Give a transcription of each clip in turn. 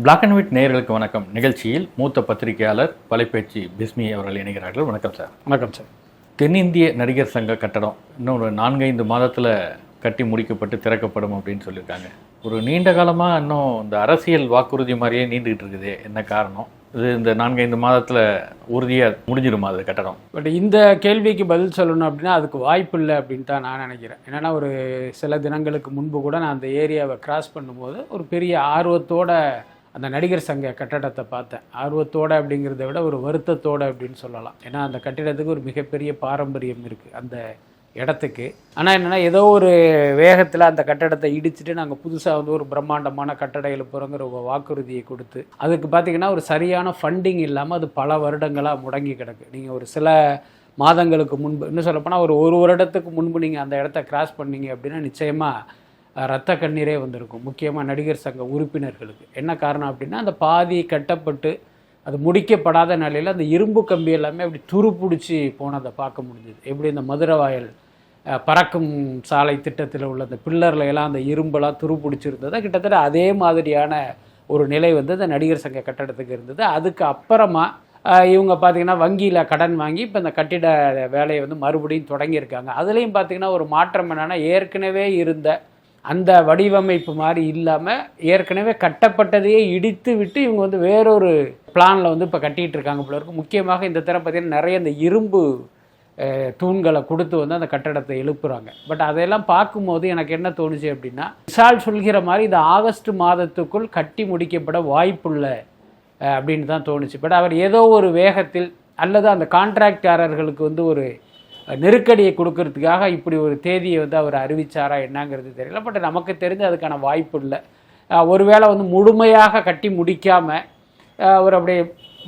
Black and white நேயர்களுக்கு வணக்கம். நிகழ்ச்சியில் மூத்த பத்திரிகையாளர் வலைப்பேச்சு பிஸ்மி அவர்கள் இணைகிறார்கள். வணக்கம் சார். வணக்கம் சார். தென்னிந்திய நடிகர் சங்க கட்டடம் இன்னும் ஒரு 4-5 மாதத்தில் கட்டி முடிக்கப்பட்டு திறக்கப்படும் அப்படின்னு சொல்லியிருக்காங்க. ஒரு நீண்ட காலமாக இன்னும் இந்த அரசியல் வாக்குறுதி மாதிரியே நீண்டுகிட்டு இருக்குது. என்ன காரணம்? இது இந்த 4-5 மாதத்தில் உறுதியாக முடிஞ்சிடுமா அது கட்டடம்? பட் இந்த கேள்விக்கு பதில் சொல்லணும் அப்படின்னா அதுக்கு வாய்ப்பு இல்லை அப்படின்னு தான் நான் நினைக்கிறேன். என்னென்னா ஒரு சில தினங்களுக்கு முன்பு கூட நான் அந்த ஏரியாவை கிராஸ் பண்ணும்போது ஒரு பெரிய ஆர்வத்தோட அந்த நடிகர் சங்க கட்டடத்தை பார்த்தேன். ஆர்வத்தோடு அப்படிங்கிறத விட ஒரு வருத்தத்தோடு அப்படின்னு சொல்லலாம். ஏன்னா அந்த கட்டிடத்துக்கு ஒரு மிகப்பெரிய பாரம்பரியம் இருக்குது அந்த இடத்துக்கு. ஆனால் என்னென்னா ஏதோ ஒரு வேகத்தில் அந்த கட்டடத்தை இடிச்சுட்டு நாங்கள் புதுசாக வந்து ஒரு பிரம்மாண்டமான கட்டடம் எழுப்புறோங்கிற ஒரு வாக்குறுதியை கொடுத்து அதுக்கு பார்த்திங்கன்னா ஒரு சரியான ஃபண்டிங் இல்லாமல் அது பல வருடங்களாக முடங்கி கிடக்கு. நீங்கள் ஒரு சில மாதங்களுக்கு முன்பு, இன்னும் சொல்லப்போனால் ஒரு வருடத்துக்கு முன்பு நீங்கள் அந்த இடத்த கிராஸ் பண்ணீங்க அப்படின்னா நிச்சயமாக ரத்த கண்ணீரே வந்திருக்கும். முக்கியமாக நடிகர் சங்க உறுப்பினர்களுக்கு. என்ன காரணம் அப்படின்னா அந்த பாதி கட்டப்பட்டு அது முடிக்கப்படாத நிலையில் அந்த இரும்பு கம்பி எல்லாமே அப்படி துருப்பிடிச்சி போனதை பார்க்க முடிஞ்சுது. எப்படி இந்த மதுரவாயல் பறக்கும் சாலை திட்டத்தில் உள்ள அந்த பில்லரில் எல்லாம் அந்த இரும்பெல்லாம் துருப்பிடிச்சிருந்தது, கிட்டத்தட்ட அதே மாதிரியான ஒரு நிலை வந்து அந்த நடிகர் சங்க கட்டடத்துக்கு இருந்தது. அதுக்கு அப்புறமா இவங்க பார்த்திங்கன்னா வங்கியில் கடன் வாங்கி இப்போ இந்த கட்டிட வேலையை வந்து மறுபடியும் தொடங்கியிருக்காங்க. அதுலேயும் பார்த்திங்கன்னா ஒரு மாற்றம் என்னென்னா ஏற்கனவே இருந்த அந்த வடிவமைப்பு மாதிரி இல்லாமல் ஏற்கனவே கட்டப்பட்டதையே இடித்து விட்டு இவங்க வந்து வேறொரு பிளானில் வந்து இப்போ கட்டிகிட்டு இருக்காங்க போல இருக்கு. முக்கியமாக இந்த தரம் பார்த்திங்கன்னா நிறைய இந்த இரும்பு தூண்களை கொடுத்து வந்து அந்த கட்டடத்தை எழுப்புறாங்க. பட் அதையெல்லாம் பார்க்கும்போது எனக்கு என்ன தோணுச்சு அப்படின்னா, விஷால் சொல்கிற மாதிரி இந்த ஆகஸ்ட் மாதத்துக்குள் கட்டி முடிக்கப்பட வாய்ப்புள்ள அப்படின்னு தான் தோணுச்சு. பட் அவர் ஏதோ ஒரு வேகத்தில் அல்லது அந்த கான்ட்ராக்டாரர்களுக்கு வந்து ஒரு நெருக்கடியை கொடுக்கறதுக்காக இப்படி ஒரு தேதியை வந்து அவர் அறிவித்தாரா என்னங்கிறது தெரியல. பட் நமக்கு தெரிஞ்சு அதுக்கான வாய்ப்பு இல்லை. ஒருவேளை வந்து முழுமையாக கட்டி முடிக்காமல் ஒரு அப்படியே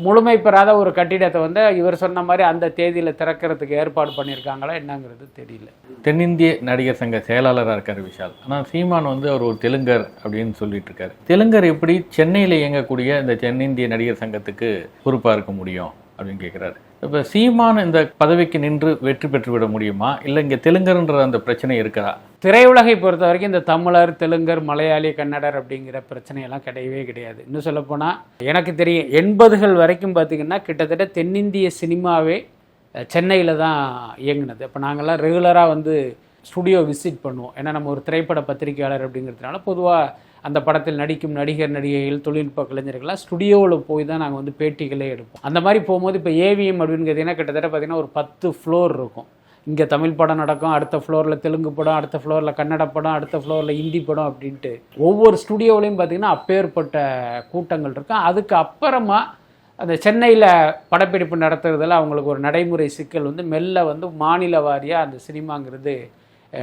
முழுமை பெறாத ஒரு கட்டிடத்தை வந்து இவர் சொன்ன மாதிரி அந்த தேதியில் திறக்கிறதுக்கு ஏற்பாடு பண்ணியிருக்காங்களா என்னங்கிறது தெரியல. தென்னிந்திய நடிகர் சங்க செயலாளராக இருக்கார் விஷால். ஆனால் சீமான் வந்து அவர் ஒரு தெலுங்கர் அப்படின்னு சொல்லிட்டு இருக்காரு. தெலுங்கர் எப்படி சென்னையில் இயங்கக்கூடிய இந்த தென்னிந்திய நடிகர் சங்கத்துக்கு பொறுப்பாக இருக்க முடியும் அப்படின்னு கேட்குறாரு. இப்போ சீமான் இந்த பதவிக்கு நின்று வெற்றி பெற்றுவிட முடியுமா, இல்லை இங்கே தெலுங்கர்ன்ற அந்த பிரச்சனை இருக்குதா? திரையுலகை பொறுத்த வரைக்கும் இந்த தமிழர், தெலுங்கர், மலையாளி, கன்னடர் அப்படிங்கிற பிரச்சனையெல்லாம் கிடையவே கிடையாது. இன்னும் சொல்லப்போனால் எனக்கு தெரியும் 80கள் வரைக்கும் பார்த்திங்கன்னா கிட்டத்தட்ட தென்னிந்திய சினிமாவே சென்னையில் தான் இயங்குனது. இப்போ நாங்கள்லாம் ரெகுலராக வந்து ஸ்டுடியோ விசிட் பண்ணுவோம். ஏன்னா நம்ம ஒரு திரைப்பட பத்திரிகையாளர் அப்படிங்கிறதுனால பொதுவாக அந்த படத்தில் நடிக்கும் நடிகர், நடிகைகள், தொழில்நுட்ப கலைஞர்கள்லாம் ஸ்டுடியோவில் போய் தான் நாங்கள் வந்து பேட்டிகளே எடுப்போம். அந்த மாதிரி போகும்போது இப்போ ஏவிஎம் அப்படின்னு கேட்டிங்கன்னா கிட்டத்தட்ட பார்த்திங்கன்னா ஒரு 10 ஃப்ளோர் இருக்கும். இங்கே தமிழ் படம் நடக்கும், அடுத்த ஃப்ளோரில் தெலுங்கு படம், அடுத்த ஃப்ளோரில் கன்னட படம், அடுத்த ஃப்ளோரில் ஹிந்தி படம் அப்படின்ட்டு ஒவ்வொரு ஸ்டுடியோவிலையும் பார்த்திங்கன்னா அப்பேற்பட்ட கூட்டங்கள் இருக்கும். அதுக்கு அப்புறமா அந்த சென்னையில் படப்பிடிப்பு நடத்துறதுல அவங்களுக்கு ஒரு நடைமுறை சிக்கல் வந்து மெல்ல வந்து மாநில வாரியாக அந்த சினிமாங்கிறது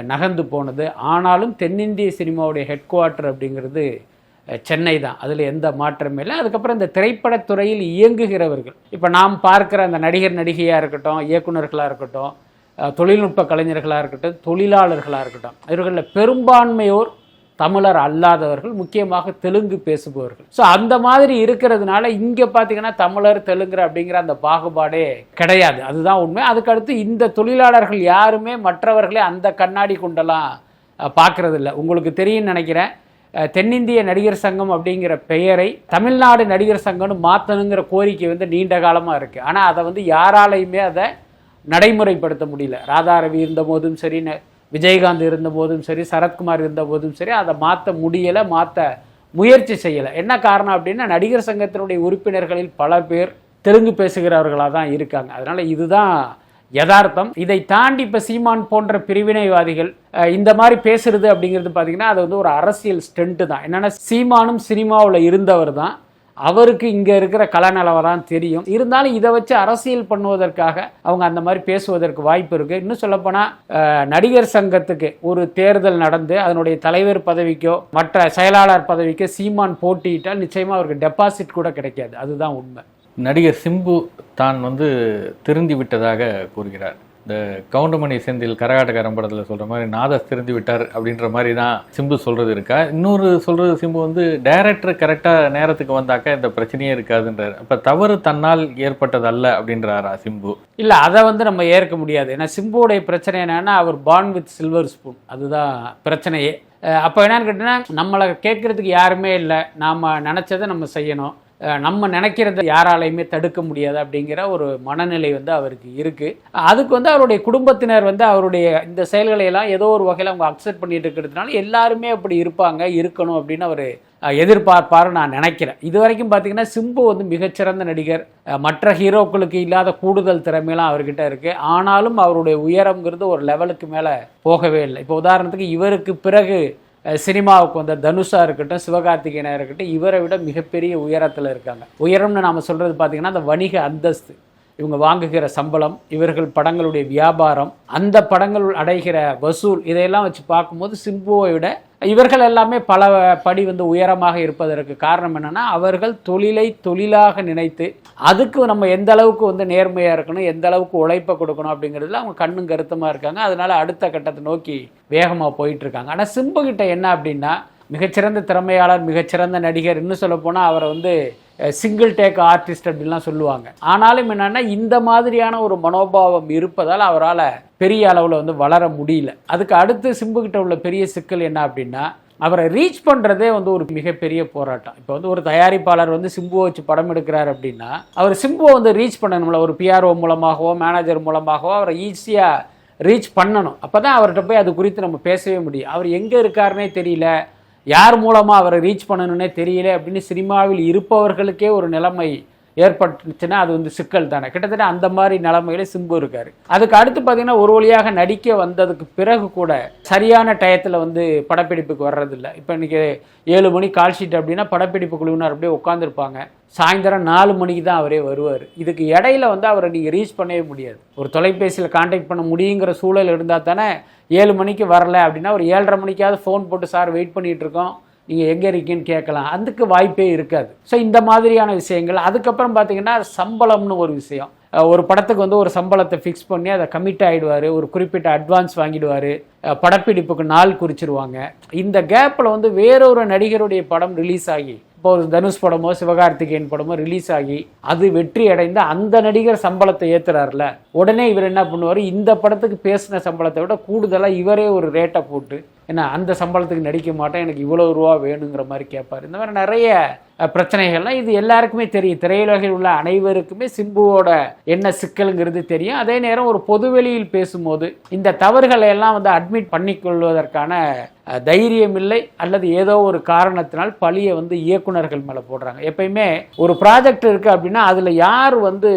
நகர்ந்து போனது. ஆனாலும் தென்னிந்திய சினிமாவுடைய ஹெட் குவார்ட்டர் அப்படிங்கிறது சென்னை தான். அதில் எந்த மாற்றமே இல்லை. அதுக்கப்புறம் இந்த திரைப்படத்துறையில் இயங்குகிறவர்கள், இப்போ நாம் பார்க்குற அந்த நடிகர், நடிகையாக இருக்கட்டும், இயக்குநர்களாக இருக்கட்டும், தொழில்நுட்ப கலைஞர்களாக இருக்கட்டும், தொழிலாளர்களாக இருக்கட்டும், இவர்களில் பெரும்பான்மையோர் தமிழர் அல்லாதவர்கள், முக்கியமாக தெலுங்கு பேசுபவர்கள். ஸோ அந்த மாதிரி இருக்கிறதுனால இங்கே பார்த்தீங்கன்னா தமிழர், தெலுங்கர் அப்படிங்கிற அந்த பாகுபாடே கிடையாது. அதுதான் உண்மை. அதுக்கடுத்து இந்த தொழிலாளர்கள் யாருமே மற்றவர்களே அந்த கண்ணாடி கொண்டெல்லாம் பார்க்கறதில்ல. உங்களுக்கு தெரியும்னு நினைக்கிறேன், தென்னிந்திய நடிகர் சங்கம் அப்படிங்கிற பெயரை தமிழ்நாடு நடிகர் சங்கம்னு மாற்றணுங்கிற கோரிக்கை வந்து நீண்ட காலமாக இருக்குது. ஆனால் அதை வந்து யாராலையுமே அதை நடைமுறைப்படுத்த முடியல. ராதாரவி இருந்த போதும் சரி, விஜயகாந்த் இருந்த போதும் சரி, சரத்குமார் இருந்த போதும் சரி, அதை மாற்ற முடியலை, மாற்ற முயற்சி செய்யலை. என்ன காரணம் அப்படின்னா நடிகர் சங்கத்தினுடைய உறுப்பினர்களில் பல பேர் தெலுங்கு பேசுகிறவர்களாக தான் இருக்காங்க. அதனால் இதுதான் யதார்த்தம். இதை தாண்டி இப்போ சீமான் போன்ற பிரிவினைவாதிகள் இந்த மாதிரி பேசுறது அப்படிங்கிறது பார்த்திங்கன்னா அது வந்து ஒரு அரசியல் ஸ்டெண்ட்டு தான். என்னென்னா சீமானும் சினிமாவில் இருந்தவர் தான், அவருக்கு இங்கே இருக்கிற கலநலவரம் தெரியும். இருந்தாலும் இதை வச்சு அரசியல் பண்ணுவதற்காக அவங்க அந்த மாதிரி பேசுவதற்கு வாய்ப்பு இருக்குது. இன்னும் சொல்லப்போனால் நடிகர் சங்கத்துக்கு ஒரு தேர்தல் நடந்து அதனுடைய தலைவர் பதவிக்கோ மற்ற செயலாளர் பதவிக்கோ சீமான் போட்டியிட்டால் நிச்சயமாக அவருக்கு டெபாசிட் கூட கிடைக்காது. அதுதான் உண்மை. நடிகர் சிம்பு தான் வந்து திருந்தி விட்டதாக கூறுகிறார். இந்த கவுண்டமணி செந்தில் கரகாட்டக்காரன் படத்தில் சொல்கிற மாதிரி நாதஸ் திருந்து விட்டார் அப்படின்ற மாதிரி தான் சிம்பு சொல்கிறது இருக்கா? இன்னொரு சொல்கிறது சிம்பு வந்து டைரக்டர் கரெக்டாக நேரத்துக்கு வந்தாக்கா இந்த பிரச்சனையே இருக்காதுன்றார். அப்போ தவறு தன்னால் ஏற்பட்டதல்ல அப்படின்றாரா சிம்பு? இல்லை, அதை வந்து நம்ம ஏற்க முடியாது. ஏன்னா சிம்புவோடைய பிரச்சனை என்னன்னா அவர் பார்ன் வித் சில்வர் ஸ்பூன், அதுதான் பிரச்சனையே. அப்போ என்னன்னு கேட்டிங்கன்னா, நம்மளை கேட்குறதுக்கு யாருமே இல்லை, நாம் நினச்சதை நம்ம செய்யணும், நம்ம நினைக்கிறத யாராலையுமே தடுக்க முடியாது அப்படிங்கிற ஒரு மனநிலை வந்து அவருக்கு இருக்குது. அதுக்கு வந்து அவருடைய குடும்பத்தினர் வந்து அவருடைய இந்த செயல்களை எல்லாம் ஏதோ ஒரு வகையில் அவங்க அக்செப்ட் பண்ணிட்டு இருக்கிறதுனால எல்லாருமே அப்படி இருப்பாங்க, இருக்கணும் அப்படின்னு அவர் எதிர்பார்ப்பாரு நான் நினைக்கிறேன். இது வரைக்கும் பார்த்தீங்கன்னா சிம்பு வந்து மிகச்சிறந்த நடிகர், மற்ற ஹீரோக்களுக்கு இல்லாத கூடுதல் திறமையெல்லாம் அவர்கிட்ட இருக்குது. ஆனாலும் அவருடைய உயரம்ங்கிறது ஒரு லெவலுக்கு மேலே போகவே இல்லை. இப்போ உதாரணத்துக்கு இவருக்கு பிறகு சினிமாவுக்கு வந்த தனுஷா இருக்கட்டும், சிவகார்த்திகேயனா இருக்கட்டும், இவரை விட மிகப்பெரிய உயரத்தில் இருக்காங்க. உயரம்னு நாம் சொல்கிறது பார்த்திங்கன்னா அந்த வணிக அந்தஸ்து, இவங்க வாங்குகிற சம்பளம், இவர்கள் படங்களுடைய வியாபாரம், அந்த படங்கள் அடைகிற வசூல், இதையெல்லாம் வச்சு பார்க்கும்போது சிம்புவை விட இவர்கள் எல்லாமே பல படி வந்து உயரமாக இருப்பதற்கு காரணம் என்னென்னா, அவர்கள் தொழிலை தொழிலாக நினைத்து அதுக்கு நம்ம எந்த அளவுக்கு வந்து நேர்மையாக இருக்கணும், எந்த அளவுக்கு உழைப்பை கொடுக்கணும் அப்படிங்கிறதுல அவங்க கண்ணும் கருத்துமாக இருக்காங்க. அதனால அடுத்த கட்டத்தை நோக்கி வேகமாக போயிட்டுருக்காங்க. ஆனால் சிம்பு கிட்ட என்ன அப்படின்னா, மிகச்சிறந்த திறமையாளர், மிகச்சிறந்த நடிகர், இன்னும் சொல்ல போனால் அவரை வந்து சிங்கிள் டேக் ஆர்டிஸ்ட் அப்படின்லாம் சொல்லுவாங்க. ஆனாலும் என்னென்னா, இந்த மாதிரியான ஒரு மனோபாவம் இருப்பதால் அவரால் பெரிய அளவில் வந்து வளர முடியல. அதுக்கு அடுத்து சிம்புக்கிட்ட உள்ள பெரிய சிக்கல் என்ன அப்படின்னா, அவரை ரீச் பண்ணுறதே வந்து ஒரு மிகப்பெரிய போராட்டம். இப்போ வந்து ஒரு தயாரிப்பாளர் வந்து சிம்புவை வச்சு படம் எடுக்கிறார் அப்படின்னா, அவர் சிம்புவை வந்து ரீச் பண்ணணும்ல, ஒரு பிஆர்ஓ மூலமாகவோ மேனேஜர் மூலமாகவோ அவரை ஈஸியாக ரீச் பண்ணணும். அப்போ தான் அவர்கிட்ட போய் அது குறித்து நம்ம பேசவே முடியும். அவர் எங்கே இருக்காருன்னே தெரியல, யார் மூலமாக அவரை ரீச் பண்ணணுன்னே தெரியல அப்படின்னு சினிமாவில் இருப்பவர்களுக்கே ஒரு நிலைமை ஏற்பட்டுச்சுன்னா அது வந்து சிக்கல் தானே. கிட்டத்தட்ட அந்த மாதிரி நிலைமையில சிம்பு இருக்காரு. அதுக்கு அடுத்து பார்த்தீங்கன்னா, ஒரு வழியாக நடிக்க வந்ததுக்கு பிறகு கூட சரியான டயத்தில் வந்து படப்பிடிப்புக்கு வர்றதில்லை. இப்போ இன்றைக்கி 7 மணி கால் ஷீட் அப்படின்னா படப்பிடிப்பு குழுவினர் அப்படியே உட்காந்துருப்பாங்க. சாயந்தரம் 4 மணிக்கு தான் அவரே வருவார். இதுக்கு இடையில வந்து அவரை நீங்கள் ரீச் பண்ணவே முடியாது. ஒரு தொலைபேசியில் கான்டாக்ட் பண்ண முடியுங்கிற சூழல் இருந்தால் தானே. 7 மணிக்கு வரல அப்படின்னா ஒரு 7:30 மணிக்காவது ஃபோன் போட்டு சார் வெயிட் பண்ணிகிட்டு இருக்கோம், நீங்கள் எங்கே இருக்கீங்கன்னு கேட்கலாம். அதுக்கு வாய்ப்பே இருக்காது. ஸோ இந்த மாதிரியான விஷயங்கள். அதுக்கப்புறம் பார்த்தீங்கன்னா சம்பளம்னு ஒரு விஷயம். ஒரு படத்துக்கு வந்து ஒரு சம்பளத்தை ஃபிக்ஸ் பண்ணி அதை கமிட் ஆகிடுவார், ஒரு குறிப்பிட்ட அட்வான்ஸ் வாங்கிடுவார், படப்பிடிப்புக்கு நாள் குறிச்சிருவாங்க. இந்த கேப்பில் வந்து வேறொரு நடிகருடைய படம் ரிலீஸ் ஆகி, இப்போ ஒரு தனுஷ் படமோ சிவகார்த்திகேயன் படமோ ரிலீஸ் ஆகி அது வெற்றி அடைந்து அந்த நடிகர் சம்பளத்தை ஏற்றுறாருல, உடனே இவர் என்ன பண்ணுவார், இந்த படத்துக்கு பேசின சம்பளத்தை விட கூடுதலாக இவரே ஒரு ரேட்டை போட்டு, ஏன்னா அந்த சம்பளத்துக்கு நடிக்க மாட்டேன், எனக்கு இவ்வளோ ரூபா வேணுங்கிற மாதிரி கேட்பார். இந்த மாதிரி நிறைய பிரச்சனைகள்லாம் இது எல்லாருக்குமே தெரியும். திரையுலகில் உள்ள அனைவருக்குமே சிம்புவோட என்ன சிக்கலுங்கிறது தெரியும். அதே நேரம் ஒரு பொதுவெளியில் பேசும்போது இந்த தவறுகளை எல்லாம் வந்து அட்மிட் பண்ணிக்கொள்வதற்கான தைரியம் இல்லை, அல்லது ஏதோ ஒரு காரணத்தினால் பழியை வந்து இயக்குனர்கள் மேலே போடுறாங்க. எப்பயுமே ஒரு ப்ராஜெக்ட் இருக்குது அப்படின்னா அதில் யார் வந்து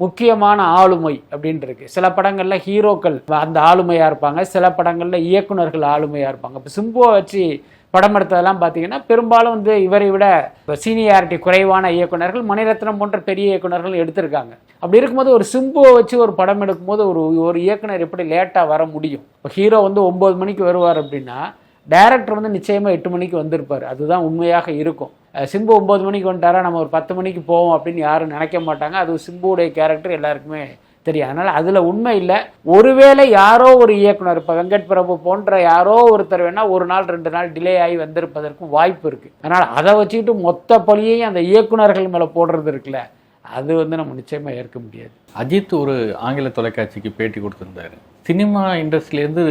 முக்கியமான ஆளுமை அப்படின்ட்டு இருக்கு. சில படங்களில் ஹீரோக்கள் அந்த ஆளுமையாக இருப்பாங்க, சில படங்களில் இயக்குனர்கள் ஆளுமையாக இருப்பாங்க. இப்போ சிம்புவை வச்சு படம் எடுத்ததெல்லாம் பார்த்தீங்கன்னா பெரும்பாலும் வந்து இவரை விட சீனியாரிட்டி குறைவான இயக்குனர்கள், மணிரத்னம் போன்ற பெரிய இயக்குனர்கள் எடுத்திருக்காங்க. அப்படி இருக்கும்போது ஒரு சிம்புவை வச்சு ஒரு படம் எடுக்கும்போது ஒரு இயக்குனர் எப்படி லேட்டாக வர முடியும்? இப்போ ஹீரோ வந்து 9 மணிக்கு வருவார் அப்படின்னா டைரக்டர் வந்து நிச்சயமாக 8 மணிக்கு வந்திருப்பார். அதுதான் உண்மையாக இருக்கும். சிம்பு 9 மணிக்கு வந்துட்டாரா, நம்ம ஒரு 10 மணிக்கு போவோம் அப்படின்னு யாரும் நினைக்க மாட்டாங்க. அது சிம்புவுடைய கேரக்டர் எல்லாருக்குமே தெரியும். அதனால் அதில் உண்மை இல்லை. ஒருவேளை யாரோ ஒரு இயக்குனர், இப்போ வெங்கட் பிரபு போன்ற யாரோ ஒருத்தர் வேணால் 1 நாள் 2 நாள் டிலே ஆகி வந்திருப்பதற்கும் வாய்ப்பு இருக்குது. அதனால் அதை வச்சுக்கிட்டு மொத்த பழியையும் அந்த இயக்குனர்கள் மேலே போடுறது இருக்குல்ல, அது வந்து நம்ம நிச்சயமாக ஏற்க முடியாது. அஜித் ஒரு ஆங்கில தொலைக்காட்சிக்கு பேட்டி கொடுத்துருந்தாரு. சினிமா இண்டஸ்ட்ரியிலேருந்து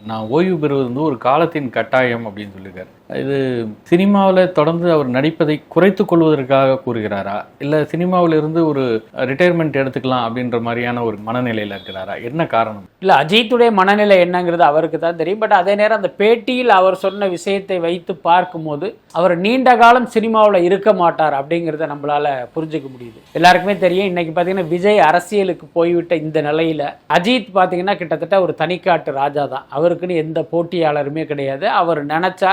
நான் ஓய்வு பெறுவது வந்து ஒரு காலத்தின் கட்டாயம் அப்படின்னு சொல்லியிருக்காரு. இது சினிமாவில் தொடர்ந்து அவர் நடிப்பதை குறைத்து கொள்வதற்காக கூறுகிறாரா, இல்லை சினிமாவிலிருந்து ஒரு ரிட்டையர்மெண்ட் எடுத்துக்கலாம் அப்படின்ற மாதிரியான ஒரு மனநிலையில் இருக்கிறாரா? என்ன காரணம்? இல்லை, அஜித்துடைய மனநிலை என்னங்கிறது அவருக்கு தான் தெரியும். பட் அதே நேரம் அந்த பேட்டியில் அவர் சொன்ன விஷயத்தை வைத்து பார்க்கும்போது அவர் நீண்ட காலம் சினிமாவில் இருக்க மாட்டார் அப்படிங்கிறத நம்மளால் புரிஞ்சுக்க முடியுது. எல்லாருக்குமே தெரியும், இன்னைக்கு பார்த்தீங்கன்னா விஜய் அரசியலுக்கு போய்விட்ட இந்த நிலையில் அஜித் பார்த்தீங்கன்னா கிட்டத்தட்ட ஒரு தனிக்காட்டு ராஜா தான். அவருக்குன்னு எந்த போட்டியாளருமே கிடையாது. அவர் நினச்சா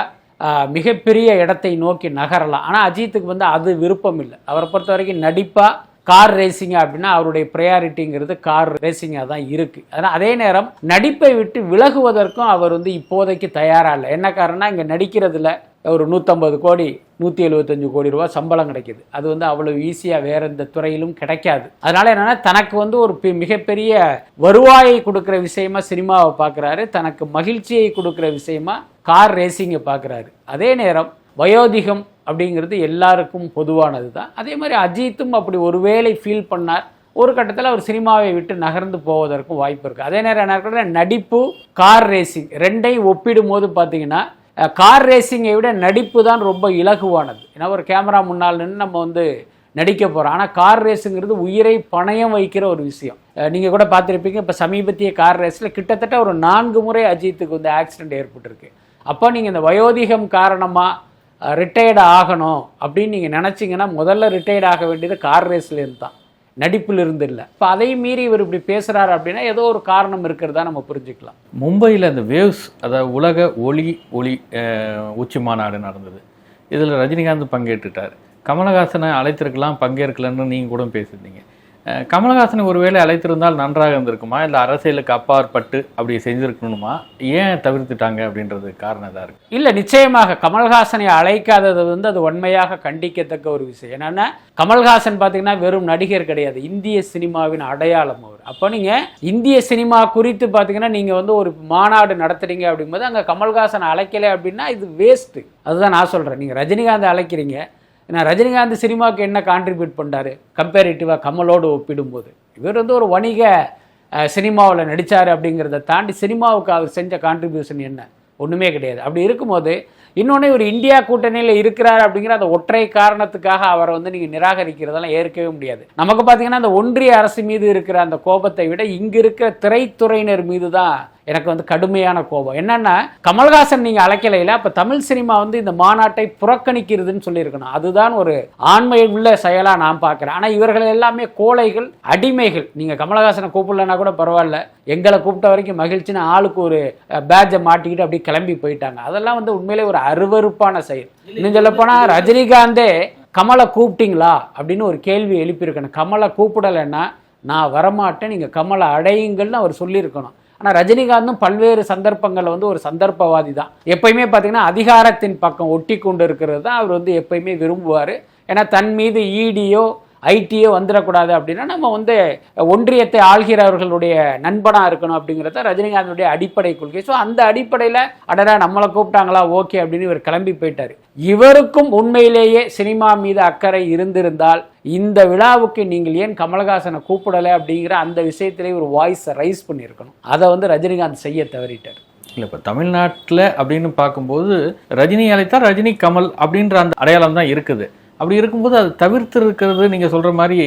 மிகப்பெரிய இடத்தை நோக்கி நகரலாம். ஆனால் அஜித்துக்கு வந்து அது விருப்பம் இல்லை. அவரை பொறுத்த வரைக்கும் நடிப்பா கார் ரேசிங்கா அப்படின்னா அவருடைய ப்ரையாரிட்டிங்கிறது கார் ரேசிங்காக தான் இருக்குது. அதனால் அதே நேரம் நடிப்பை விட்டு விலகுவதற்கும் அவர் வந்து இப்போதைக்கு தயாராக இல்லை. என்ன காரணம்னா, இங்கே நடிக்கிறதுல ஒரு 150 கோடி 175 கோடி ரூபா சம்பளம் கிடைக்கிது. அது வந்து அவ்வளோ ஈஸியாக வேற எந்த துறையிலும் கிடைக்காது. அதனால என்னன்னா, தனக்கு வந்து ஒரு மிகப்பெரிய வருவாயை கொடுக்குற விஷயமா சினிமாவை பார்க்குறாரு, தனக்கு மகிழ்ச்சியை கொடுக்குற விஷயமா கார் ரேசிங்கை பார்க்குறாரு. அதே நேரம் வயோதிகம் அப்படிங்கிறது எல்லாருக்கும் பொதுவானது தான். அதே மாதிரி அஜித்தும் அப்படி ஒருவேளை ஃபீல் பண்ணார், ஒரு கட்டத்தில் அவர் சினிமாவை விட்டு நகர்ந்து போவதற்கும் வாய்ப்பு இருக்குது. அதே நேரம் என்ன, நடிப்பு கார் ரேசிங் ரெண்டையும் ஒப்பிடும் போது பார்த்தீங்கன்னா கார் ரேசிங்கை விட நடிப்பு தான் ரொம்ப இலகுவானது. ஏன்னா ஒரு கேமரா முன்னால் நின்று நம்ம வந்து நடிக்க போகிறோம். ஆனால் கார் ரேஸுங்கிறது உயிரை பணயம் வைக்கிற ஒரு விஷயம். நீங்கள் கூட பார்த்துருப்பீங்க, இப்போ சமீபத்திய கார் ரேஸில் கிட்டத்தட்ட ஒரு 4 முறை அஜித்துக்கு வந்து ஆக்சிடென்ட் ஏற்பட்டிருக்கு. அப்போ நீங்கள் இந்த வயோதிகம் காரணமாக ரிட்டையர்டு ஆகணும் அப்படின்னு நீங்கள் நினச்சிங்கன்னா முதல்ல ரிட்டையர்ட் ஆக வேண்டியது கார் ரேஸ்லேருந்து தான், நடிப்பில் இருந்து இல்லை. இப்போ அதை மீறி இவர் இப்படி பேசுகிறாரு அப்படின்னா ஏதோ ஒரு காரணம் இருக்கிறதா நம்ம புரிஞ்சுக்கலாம். மும்பையில் அந்த வேவ்ஸ், அதாவது உலக ஒளி உச்சி மாநாடு நடந்தது. இதில் ரஜினிகாந்த் பங்கேற்றுட்டார். கமலஹாசனை அழைத்திருக்கலாம், பங்கேற்கலன்னு நீங்கள் கூட பேசியிருந்தீங்க. கமலஹாசனை ஒருவேளை அழைத்திருந்தால் நன்றாக இருந்திருக்குமா, இல்லை அரசியலுக்கு அப்பாற்பட்டு அப்படி செஞ்சுருக்கணுமா, ஏன் தவிர்த்துட்டாங்க அப்படின்றது காரணம் தான் இருக்குது. இல்லை, நிச்சயமாக கமல்ஹாசனை அழைக்காதது வந்து அது உண்மையாக கண்டிக்கத்தக்க ஒரு விஷயம். என்னென்னா கமல்ஹாசன் பார்த்தீங்கன்னா வெறும் நடிகர் கிடையாது, இந்திய சினிமாவின் அடையாளம் அவர். அப்போ நீங்கள் இந்திய சினிமா குறித்து பார்த்தீங்கன்னா நீங்கள் வந்து ஒரு மாநாடு நடத்துறீங்க அப்படிங்கும்போது அங்கே கமல்ஹாசனை அழைக்கலை அப்படின்னா இது வேஸ்ட்டு. அதுதான் நான் சொல்கிறேன். நீங்கள் ரஜினிகாந்தை அழைக்கிறீங்க, ஏன்னா ரஜினிகாந்த் சினிமாவுக்கு என்ன கான்ட்ரிபியூட் பண்ணுறாரு கம்பேரிட்டிவாக கமலோடு ஒப்பிடும்போது? இவர் வந்து ஒரு வணிக சினிமாவில் நடித்தார் அப்படிங்கிறத தாண்டி சினிமாவுக்கு அவர் செஞ்ச கான்ட்ரிபியூஷன் என்ன? ஒன்றுமே கிடையாது. அப்படி இருக்கும்போது இன்னொன்று ஒரு இந்தியா கூட்டணியில் இருக்கிறார் அப்படிங்கிற அந்த ஒற்றை காரணத்துக்காக அவரை வந்து நீங்கள் நிராகரிக்கிறதெல்லாம் ஏற்கவே முடியாது. நமக்கு பார்த்தீங்கன்னா அந்த ஒன்றிய அரசு மீது இருக்கிற அந்த கோபத்தை விட இங்கே இருக்கிற திரைத்துறையினர் மீது தான் எனக்கு வந்து கடுமையான கோபம். என்னன்னா கமல்ஹாசன் நீங்கள் அழைக்கலையில அப்போ தமிழ் சினிமா வந்து இந்த மாநாட்டை புறக்கணிக்கிறதுன்னு சொல்லியிருக்கணும். அதுதான் ஒரு ஆண்மை உள்ள செயலாக நான் பார்க்குறேன். ஆனால் இவர்கள் எல்லாமே கோழைகள், அடிமைகள். நீங்கள் கமல்ஹாசனை கூப்பிடலன்னா கூட பரவாயில்ல, எங்களை கூப்பிட்ட வரைக்கும் மகிழ்ச்சின்னு ஆளுக்கு ஒரு பேட்ஜை மாட்டிக்கிட்டு அப்படி கிளம்பி போயிட்டாங்க. அதெல்லாம் வந்து உண்மையிலே ஒரு அருவருப்பான செயல். இன்னும் சொல்லப்போனால் ரஜினிகாந்தே கமலை கூப்பிட்டீங்களா அப்படின்னு ஒரு கேள்வி எழுப்பியிருக்கணும். கமலை கூப்பிடலைன்னா நான் வரமாட்டேன், நீங்கள் கமலை அடையுங்கள்னு அவர் சொல்லியிருக்கணும். ஆனால் ரஜினிகாந்தும் பல்வேறு சந்தர்ப்பங்களில் வந்து ஒரு சந்தர்ப்பவாதி தான். எப்பயுமே பார்த்தீங்கன்னா அதிகாரத்தின் பக்கம் ஒட்டி கொண்டு இருக்கிறது தான் அவர் வந்து எப்பயுமே விரும்புவார். ஏன்னா தன் மீது ஈடியோ ஐடியோ வந்துடக்கூடாது அப்படின்னா நம்ம வந்து ஒன்றியத்தை ஆள்கிறவர்களுடைய நண்பனாக இருக்கணும் அப்படிங்கிறத ரஜினிகாந்தனுடைய அடிப்படை கொள்கை. ஸோ அந்த அடிப்படையில் அடடா நம்மளை கூப்பிட்டாங்களா ஓகே அப்படின்னு இவர் கிளம்பி போயிட்டார். இவருக்கும் உண்மையிலேயே சினிமா மீது அக்கறை இருந்திருந்தால் இந்த விழாவுக்கு நீங்கள் ஏன் கமல்ஹாசனை கூப்பிடலை அப்படிங்கிற அந்த விஷயத்திலே ஒரு வாய்ஸை ரைஸ் பண்ணியிருக்கணும். அதை வந்து ரஜினிகாந்த் செய்ய தவறிட்டார். இல்லை, இப்போ தமிழ்நாட்டில் அப்படின்னு பார்க்கும்போது ரஜினி அழைத்தா ரஜினி கமல் அப்படின்ற அந்த அடையாளம் தான் இருக்குது. அப்படி இருக்கும்போது அதை தவிர்த்து இருக்கிறது நீங்கள் சொல்கிற மாதிரி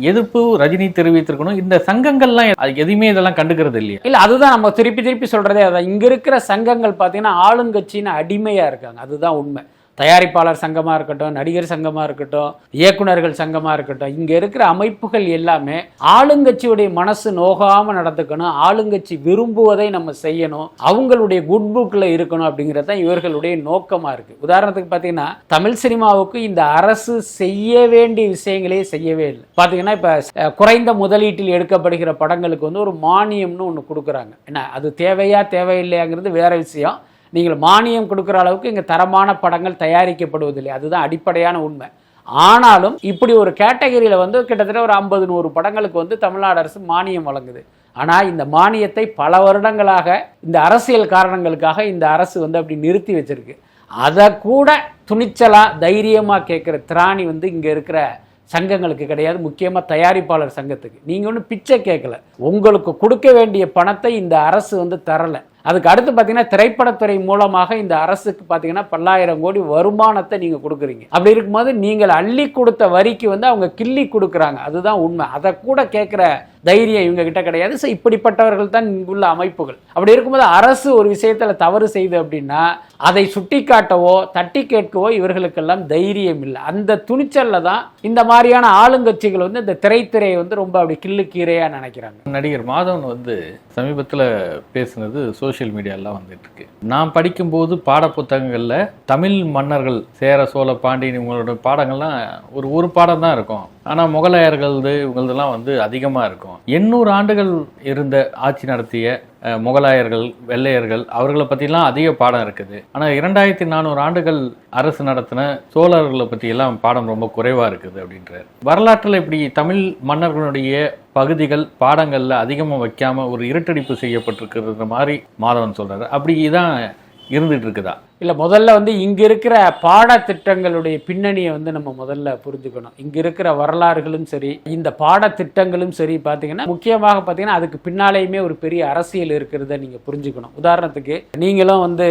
எதிர்ப்பு ரஜினி தெரிவித்திருக்கணும். இந்த சங்கங்கள்லாம் எதுவுமே இதெல்லாம் கண்டுக்கிறது இல்லையா? இல்லை, அதுதான் நம்ம திருப்பி சொல்கிறதே. அதான் இங்கே இருக்கிற சங்கங்கள் பார்த்தீங்கன்னா ஆளுங்கட்சின்னு அடிமையாக இருக்காங்க. அதுதான் உண்மை. தயாரிப்பாளர் சங்கமாக இருக்கட்டும், நடிகர் சங்கமாக இருக்கட்டும், இயக்குநர்கள் சங்கமாக இருக்கட்டும், இங்கே இருக்கிற அமைப்புகள் எல்லாமே ஆளுங்கட்சியுடைய மனசு நோகாமல் நடந்துக்கணும், ஆளுங்கட்சி விரும்புவதை நம்ம செய்யணும், அவங்களுடைய குட் புக்கில் இருக்கணும் அப்படிங்கிறது தான் இவர்களுடைய நோக்கமாக இருக்குது. உதாரணத்துக்கு பார்த்தீங்கன்னா தமிழ் சினிமாவுக்கு இந்த அரசு செய்ய வேண்டிய விஷயங்களே செய்யவே இல்லை. பார்த்தீங்கன்னா இப்போ குறைந்த முதலீட்டில் எடுக்கப்படுகிற படங்களுக்கு வந்து ஒரு மானியம்னு ஒன்று கொடுக்குறாங்க. என்ன அது தேவையா தேவையில்லையாங்கிறது வேற விஷயம். நீங்கள் மானியம் கொடுக்குற அளவுக்கு இங்கே தரமான படங்கள் தயாரிக்கப்படுவதில்லை, அதுதான் அடிப்படையான உண்மை. ஆனாலும் இப்படி ஒரு கேட்டகரியில் வந்து கிட்டத்தட்ட ஒரு 50-100 படங்களுக்கு வந்து தமிழ்நாடு அரசு மானியம் வழங்குது. ஆனால் இந்த மானியத்தை பல வருடங்களாக இந்த அரசியல் காரணங்களுக்காக இந்த அரசு வந்து அப்படி நிறுத்தி வச்சிருக்கு. அதை கூட துணிச்சலாக தைரியமாக கேட்குற திராணி வந்து இங்கே இருக்கிற சங்கங்களுக்கு கிடையாது, முக்கியமாக தயாரிப்பாளர் சங்கத்துக்கு. நீங்கள் ஒன்றும் பிச்சை கேட்கல, உங்களுக்கு கொடுக்க வேண்டிய பணத்தை இந்த அரசு வந்து தரலை. அதுக்கு அடுத்து பார்த்தீங்கன்னா திரைப்படத்துறை மூலமாக இந்த அரசுக்கு பார்த்தீங்கன்னா 10,000 கோடி வருமானத்தை நீங்கள் கொடுக்குறீங்க. அப்படி இருக்கும்போது நீங்கள் அள்ளி கொடுத்த வரிக்கு வந்து அவங்க கிள்ளி கொடுக்குறாங்க, அதுதான் உண்மை. அதை கூட கேட்குற தைரியம் இவங்க கிட்ட கிடையாது. ஸோ இப்படிப்பட்டவர்கள் தான் இங்குள்ள அமைப்புகள். அப்படி இருக்கும்போது அரசு ஒரு விஷயத்தில் தவறு செய்து அப்படின்னா அதை சுட்டி காட்டவோ தட்டி கேட்கவோ இவர்களுக்கெல்லாம் தைரியம் இல்லை. அந்த துணிச்சல்ல தான் இந்த மாதிரியான ஆளுங்கட்சிகள் வந்து இந்த திரைத்துறையை வந்து ரொம்ப அப்படி கிள்ளுக்கீரையாக நினைக்கிறாங்க. நடிகர் மாதவன் வந்து சமீபத்தில் பேசுனது சோஷியல் மீடியாலாம் வந்துட்டு இருக்கு. நான் படிக்கும்போது பாட புத்தகங்களில் தமிழ் மன்னர்கள் சேர சோழ பாண்டியன் இவங்களோட பாடங்கள்லாம் ஒரு பாடம் தான் இருக்கும். ஆனால் முகலாயர்களது இவங்களதெல்லாம் வந்து அதிகமாக இருக்கும். 800 ஆண்டுகள் இருந்த ஆட்சி நடத்திய முகலாயர்கள், வெள்ளையர்கள், அவர்களை பற்றிலாம் அதிக பாடம் இருக்குது. ஆனால் 2400 ஆண்டுகள் அரசு நடத்தின சோழர்களை பற்றியெல்லாம் பாடம் ரொம்ப குறைவாக இருக்குது அப்படின்றார். வரலாற்றில் இப்படி தமிழ் மன்னர்களுடைய பகுதிகள் பாடங்களில் அதிகமாக வைக்காமல் ஒரு இருட்டடிப்பு செய்யப்பட்டிருக்கிற மாதிரி மாதவன் சொல்கிறார். அப்படி தான் இருந்துட்டு இருக்குதா? இல்லை, முதல்ல வந்து இங்கே இருக்கிற பாடத்திட்டங்களுடைய பின்னணியை வந்து நம்ம முதல்ல புரிஞ்சுக்கணும். இங்கே இருக்கிற வரலாறுகளும் சரி, இந்த பாடத்திட்டங்களும் சரி பார்த்தீங்கன்னா முக்கியமாக பார்த்தீங்கன்னா அதுக்கு பின்னாலேயுமே ஒரு பெரிய அரசியல் இருக்கிறத நீங்கள் புரிஞ்சுக்கணும். உதாரணத்துக்கு நீங்களும் வந்து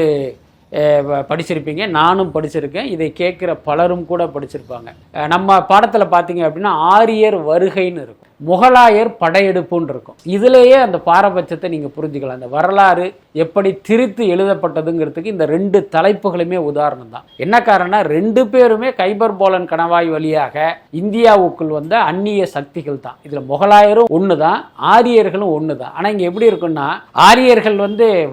படிச்சிருப்பீங்க, நானும் படிச்சிருக்கேன், இதை கேட்குற பலரும் கூட படிச்சிருப்பாங்க. நம்ம பாடத்தில் பார்த்தீங்க அப்படின்னா ஆரியர் வருகைன்னு இருக்கும், முகலாயர் படையெடுப்புன்னு இருக்கும். இதுலேயே அந்த பாரபட்சத்தை நீங்கள் புரிஞ்சுக்கலாம். அந்த வரலாறு எப்படி திரித்து எழுதப்பட்டதுங்கிறதுக்கு இந்த 2 தலைப்புகளுமே உதாரணம் தான். என்ன காரணம்னா 2 பேருமே கைபர் போலன் கணவாய் வழியாக இந்தியாவுக்குள் வந்த அந்நிய சக்திகள் தான். இதில் முகலாயரும் ஒன்று தான், ஆரியர்களும் ஒன்று தான். ஆனால் இங்கே எப்படி இருக்குன்னா ஆரியர்கள்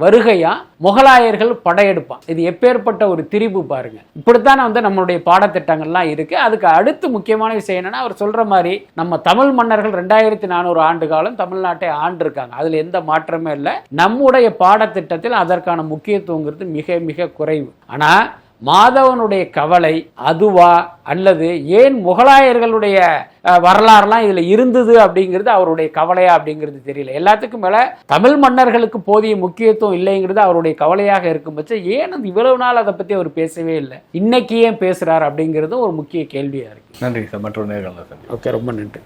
வருகையா, முகலாயர்கள் படையெடுப்பான். இது எப்பேற்பட்ட ஒரு திரிபு பாருங்க. இப்படித்தான் நம்மளுடைய பாடத்திட்டங்கள்லாம் இருக்கு. அதுக்கு அடுத்து முக்கியமான விஷயம் என்னன்னா அவர் சொல்ற மாதிரி நம்ம தமிழ் மன்னர்கள் 2400 ஆண்டு காலம் தமிழ்நாட்டை ஆண்டிருக்காங்க. அதுல எந்த மாற்றமே இல்லை. நம்முடைய பாடத்திட்டத்தில் அதற்கான முக்கியத்துவங்கிறது மிக மிக குறைவு. ஆனா மாதவனுடைய கவலை அதுவா அல்லது ஏன் முகலாயர்களுடைய வரலாறுலாம் இதுல இருந்தது அப்படிங்கிறது அவருடைய கவலையா அப்படிங்கிறது தெரியல. எல்லாத்துக்கும் மேல தமிழ் மன்னர்களுக்கு போதிய முக்கியத்துவம் இல்லைங்கிறது அவருடைய கவலையாக இருக்கும் பட்சம் ஏன் இவ்வளவு நாள் அதை பத்தி அவர் பேசவே இல்லை, இன்னைக்கு ஏன் பேசுறாரு அப்படிங்கிறது ஒரு முக்கிய கேள்வியா இருக்கு. நன்றி சார். மற்றொரு நேர்காணல். ஓகே, ரொம்ப நன்றி.